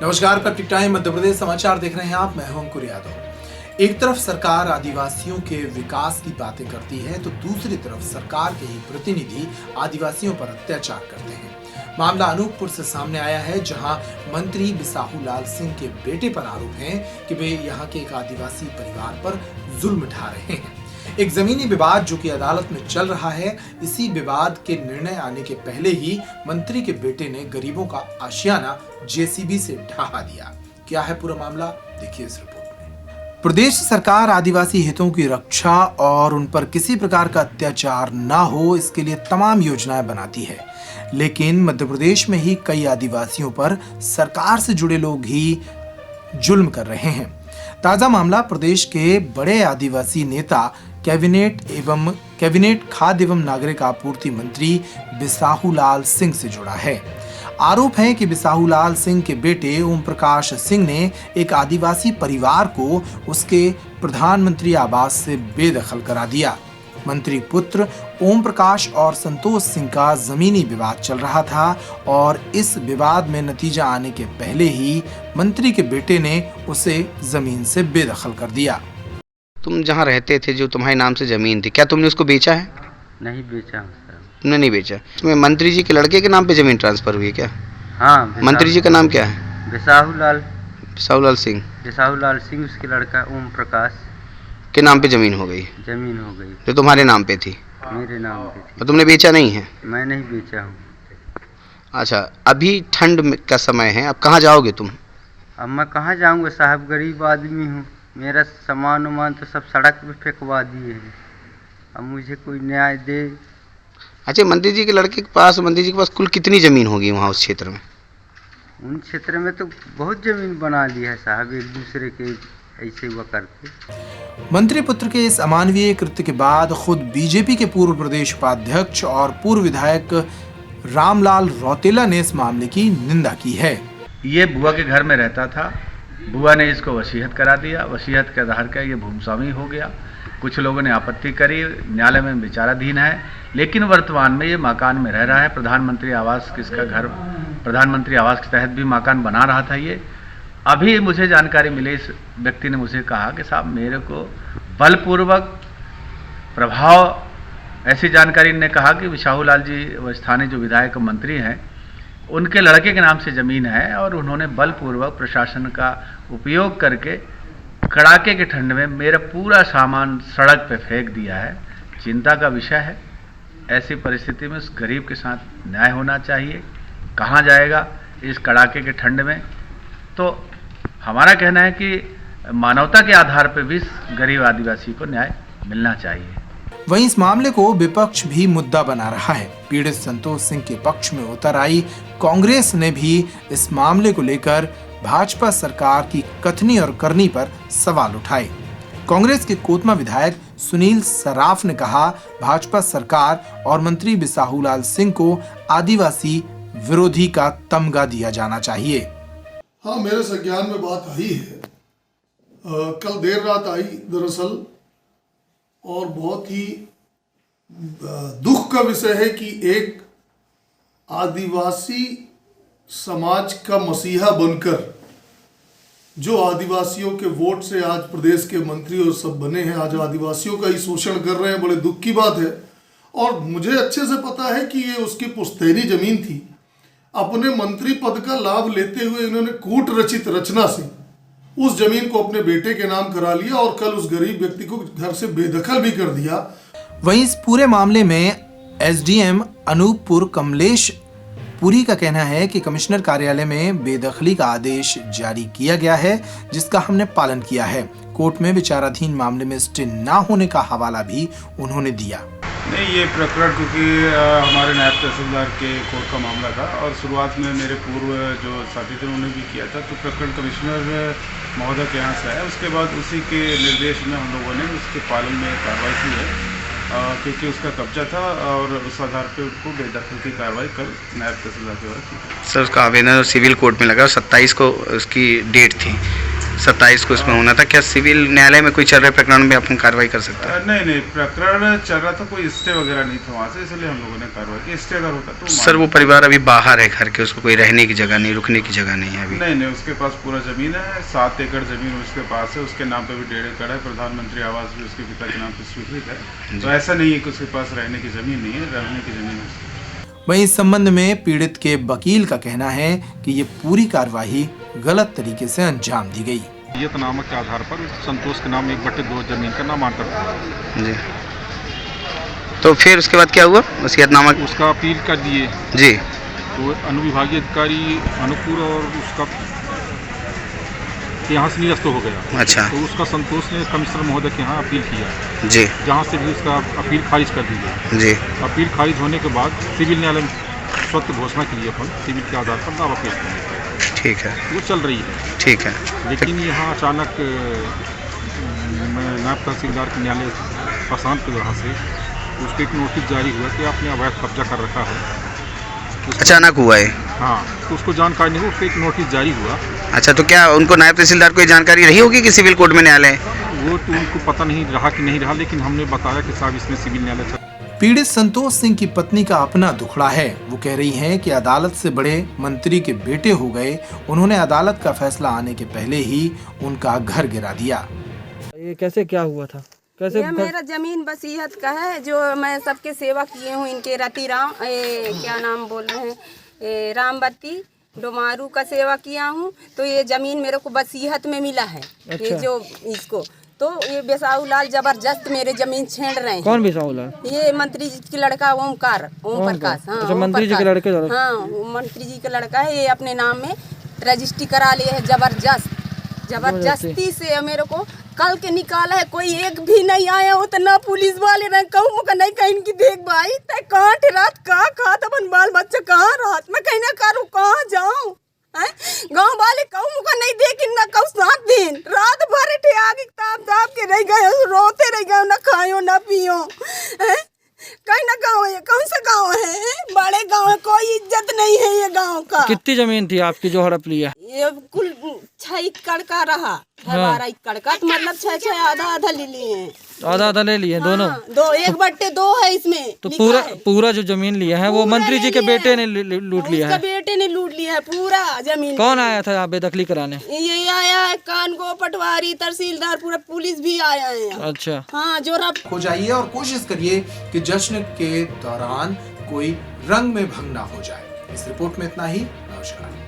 नमस्कार, public time Madhya Pradesh समाचार देख रहे हैं आप। मैं हूं अंकुर यादव। एक तरफ सरकार आदिवासियों के विकास की बातें करती है तो दूसरी तरफ सरकार के ही प्रतिनिधि आदिवासियों पर अत्याचार करते हैं। मामला अनूपपुर से सामने आया है, जहां मंत्री बिसाहू लाल सिंह के बेटे पर आरोप है कि वे यहां के एक आदिवासी परिवार पर जुल्म ढा रहे हैं। एक जमीनी विवाद जो कि अदालत में चल रहा है, इसी विवाद के निर्णय आने के पहले ही मंत्री के बेटे ने गरीबों का आशियाना जेसीबी से ढहा दिया। क्या है पूरा मामला, देखिए इस रिपोर्ट में। प्रदेश सरकार आदिवासी हितों की रक्षा और उन पर किसी प्रकार का अत्याचार ना हो, इसके लिए तमाम योजनाएं बनाती है, लेकिन मध्य प्रदेश में ही कई आदिवासियों पर सरकार से जुड़े लोग ही जुल्म कर रहे हैं। ताजा मामला प्रदेश के बड़े आदिवासी नेता कैबिनेट खाद्य एवं नागरिक आपूर्ति मंत्री बिसाहू लाल सिंह से जुड़ा है। आरोप है कि बिसाहू लाल सिंह के बेटे ओम प्रकाश सिंह ने एक आदिवासी परिवार को उसके प्रधानमंत्री आवास से बेदखल करा दिया। मंत्री पुत्र ओम प्रकाश और संतोष सिंह का जमीनी विवाद चल रहा था और इस विवाद में नतीजा आने के पहले ही मंत्री के बेटे ने उसे जमीन से बेदखल कर दिया। तुम जहाँ रहते थे, जो तुम्हारे नाम से जमीन थी, क्या तुमने उसको बेचा है? नहीं बेचा सर। तुमने नहीं बेचा। तुम्हें मंत्री जी के लड़के के नाम पे जमीन ट्रांसफर हुई है क्या? हाँ। मंत्री जी का नाम क्या है? बिसाहू लाल सिंह। बिसाहू लाल सिंह, उसके लड़का ओम प्रकाश के नाम पे जमीन हो गई। जो तुम्हारे नाम पे थी? मेरे नाम पे थी। तो तुमने बेचा नहीं है? मैं नहीं बेचा हूँ। अच्छा, अभी ठंड का समय है, अब कहाँ जाओगे तुम? अब मैं कहाँ जाऊँगा साहब, गरीब आदमी हूँ। मेरा सामान उमान तो सब सड़क पे फेंकवा दिए हैं। अब मुझे कोई न्याय दे। अच्छा, मंत्री जी के लड़के के पास, मंत्री जी के पास कुल कितनी जमीन होगी वहाँ उस क्षेत्र में? उन क्षेत्र में तो बहुत जमीन बना ली है साहब, एक दूसरे के ऐसे हुआ करके। मंत्री पुत्र के इस अमानवीय कृत्य के बाद खुद बीजेपी के पूर्व प्रदेश उपाध्यक्ष और पूर्व विधायक रामलाल रौतेला ने इस मामले की निंदा की है। ये बुआ के घर में रहता था, बुआ ने इसको वसीयत करा दिया, वसीयत के आधार पर ये भूमस्वामी हो गया। कुछ लोगों ने आपत्ति करी, न्यायालय में विचाराधीन है, लेकिन वर्तमान में ये मकान में रह रहा है। प्रधानमंत्री आवास किसका घर, प्रधानमंत्री आवास के तहत भी मकान बना रहा था ये। अभी मुझे जानकारी मिली, इस व्यक्ति ने मुझे कहा कि साहब मेरे को बलपूर्वक प्रभाव, ऐसी जानकारी ने कहा कि बिसाहू लाल जी स्थानीय जो विधायक मंत्री हैं, उनके लड़के के नाम से ज़मीन है और उन्होंने बलपूर्वक प्रशासन का उपयोग करके कड़ाके के ठंड में मेरा पूरा सामान सड़क पे फेंक दिया है। चिंता का विषय है। ऐसी परिस्थिति में उस गरीब के साथ न्याय होना चाहिए। कहाँ जाएगा इस कड़ाके के ठंड में? तो हमारा कहना है कि मानवता के आधार पर भी इस गरीब आदिवासी को न्याय मिलना चाहिए। वहीं इस मामले को विपक्ष भी मुद्दा बना रहा है। पीड़ित संतोष सिंह के पक्ष में उतर आई कांग्रेस ने भी इस मामले को लेकर भाजपा सरकार की कथनी और करनी पर सवाल उठाए। कांग्रेस के कोतमा विधायक सुनील सराफ ने कहा, भाजपा सरकार और मंत्री बिसाहू लाल सिंह को आदिवासी विरोधी का तमगा दिया जाना चाहिए। हाँ, मेरे संज्ञान में बात आई है। कल देर रात आई दरअसल, और बहुत ही दुख का विषय है कि एक आदिवासी समाज का मसीहा बनकर जो आदिवासियों के वोट से आज प्रदेश के मंत्री और सब बने हैं, आज आदिवासियों का ही शोषण कर रहे हैं। बड़े दुख की बात है। और मुझे अच्छे से पता है कि ये उसकी पुश्तैनी जमीन थी। अपने मंत्री पद का लाभ लेते हुए इन्होंने कूट रचित रचना से उस जमीन को अपने बेटे के नाम करा लिया और कल उस गरीब व्यक्ति को घर से बेदखल भी कर दिया। वहीं इस पूरे मामले में एसडीएम अनूपपुर कमलेश पुरी का कहना है कि कमिश्नर कार्यालय में बेदखली का आदेश जारी किया गया है, जिसका हमने पालन किया है। कोर्ट में विचाराधीन मामले में स्टे न होने का हवाला भी उन्होंने दिया। नहीं, ये प्रकरण क्योंकि हमारे नायब तहसीलदार के कोर्ट का मामला था और शुरुआत में मेरे पूर्व जो साथी थे उन्होंने भी किया था, तो प्रकरण कमिश्नर महोदय के यहाँ से आया। उसके बाद उसी के निर्देश में हम लोगों ने उसके पालन में कार्रवाई की है, क्योंकि उसका कब्जा था और उस आधार पर उसको बेदखल की कार्रवाई कल नायब तहसीलदार के द्वारा की। सर, उसका आवेदन सिविल कोर्ट में लगा, 27 को उसकी डेट थी। 27 को इसमें होना था, क्या सिविल न्यायालय में कोई चल रहे प्रकरण में अपन कार्रवाई कर सकते हैं? नहीं, प्रकरण चल रहा था, कोई स्टे वगैरह नहीं था वहाँ से, इसलिए हम लोगों ने कार्रवाई की। स्टे अगर होता तो सर वो परिवार अभी बाहर है घर के, उसको कोई रहने की जगह नहीं, रुकने की जगह नहीं है अभी? नहीं, उसके पास पूरा जमीन है, 7 एकड़ जमीन उसके पास है, उसके नाम पे भी 1.5 एकड़ है, प्रधानमंत्री आवास भी उसके पिता के नाम पे स्वीकृत है, तो ऐसा नहीं है कि उसके पास रहने की जमीन नहीं है, रहने की जमीन है। वहीं इस संबंध में पीड़ित के वकील का कहना है कि ये पूरी कार्यवाही गलत तरीके से अंजाम दी गई। वसीयतनामा के आधार पर संतोष के नाम 1/2 जमीन का नामांतरण हुआ। जी, तो फिर उसके बाद क्या हुआ? वसीयतनामा उसका अपील कर दिए जी, तो अनुविभागीय अधिकारी अनुकूल और उसका यहाँ से निरस्त हो गया। अच्छा, तो उसका संतोष ने कमिश्नर महोदय के यहाँ अपील किया जी, जहाँ से भी उसका अपील खारिज कर दी गई। जी, अपील खारिज होने के बाद सिविल न्यायालय में स्वत घोषणा के लिए अपन सिविल के आधार पर दावा पेश करेंगे। ठीक है, वो चल रही है। ठीक है। लेकिन यहाँ अचानक नायब तहसीलदार के न्यायालय प्रशांत के वहाँ से उसको एक नोटिस जारी हुआ कि आपने अवैध कब्जा कर रखा है। अचानक हुआ है? हाँ, तो उसको जानकारी नहीं हुई, उसको एक नोटिस जारी हुआ। अच्छा, तो क्या उनको नायब तहसीलदार को ये जानकारी रही होगी कि सिविल कोर्ट में न्यायालय? वो तो उनको पता नहीं रहा कि नहीं रहा, लेकिन हमने बताया कि साहब इसमें सिविल न्यायालय चल। पीड़ित संतोष सिंह की पत्नी का अपना दुखड़ा है। वो कह रही हैं कि अदालत से बड़े मंत्री के बेटे हो गए, उन्होंने अदालत का फैसला आने के पहले ही उनका घर गिरा दिया। ये कैसे क्या हुआ था? कैसे ये मेरा जमीन वसीयत का है, जो मैं सबके सेवा किए हूँ, इनके रतिराम क्या नाम बोल रहे हैं, रामबत्ती डोमारू का सेवा किया हूँ, तो ये जमीन मेरे को वसीयत में मिला है। अच्छा। ये जो इसको तो ये बेसाऊ लाल जबरदस्त मेरे जमीन छेड़ रहे हैं। कौन बेसाऊ लाल? ये मंत्री जी के लड़का ओम प्रकाश। हाँ, अच्छा, मंत्री जी के लड़के? हाँ, मंत्री जी का लड़का है, ये अपने नाम में रजिस्ट्री करा लिए है। जबरदस्ती से मेरे को कल के निकाला है, कोई एक भी नहीं आया हो, तो ना पुलिस वाले ना कहूँ मुका नहीं कहीं की देख भाई तय कहाँ रात कहाँ खात अपन बाल बच्चा कहाँ रात में कहीं ना करूँ कहाँ जाऊँ गाँव वाले कहूँ मुका नहीं देखी ना कहूँ 7 दिन रात भर ठे आगे ताप के रह गए, रोते रह गए, ना खाओ ना पियो। कहीं ना गाँव है, कौन सा गाँव है? बड़े गाँव है, कोई इज्जत नहीं है ये गाँव का। कितनी जमीन थी आपकी जो हड़प लिया? ये कुल 6 एकड़ का रहा, 12 एकड़ का, तो मतलब 6 आधा ले लिए हैं। आधा ले लिए दोनों? हाँ, 2 1/2 है इसमें। तो पूरा जो जमीन लिया है वो मंत्री जी के बेटे ने लूट लिया है? बेटे ने लूट लिया है पूरा जमीन। कौन आया था यहाँ बेदखली कराने? ये आया है कानगो, पटवारी, तहसीलदार, पूरा पुलिस भी आया है। अच्छा, हाँ, जो रब हो जाइए और कोशिश करिए कि जश्न के दौरान कोई रंग में भंग ना हो जाए। इस रिपोर्ट में इतना ही। नमस्कार।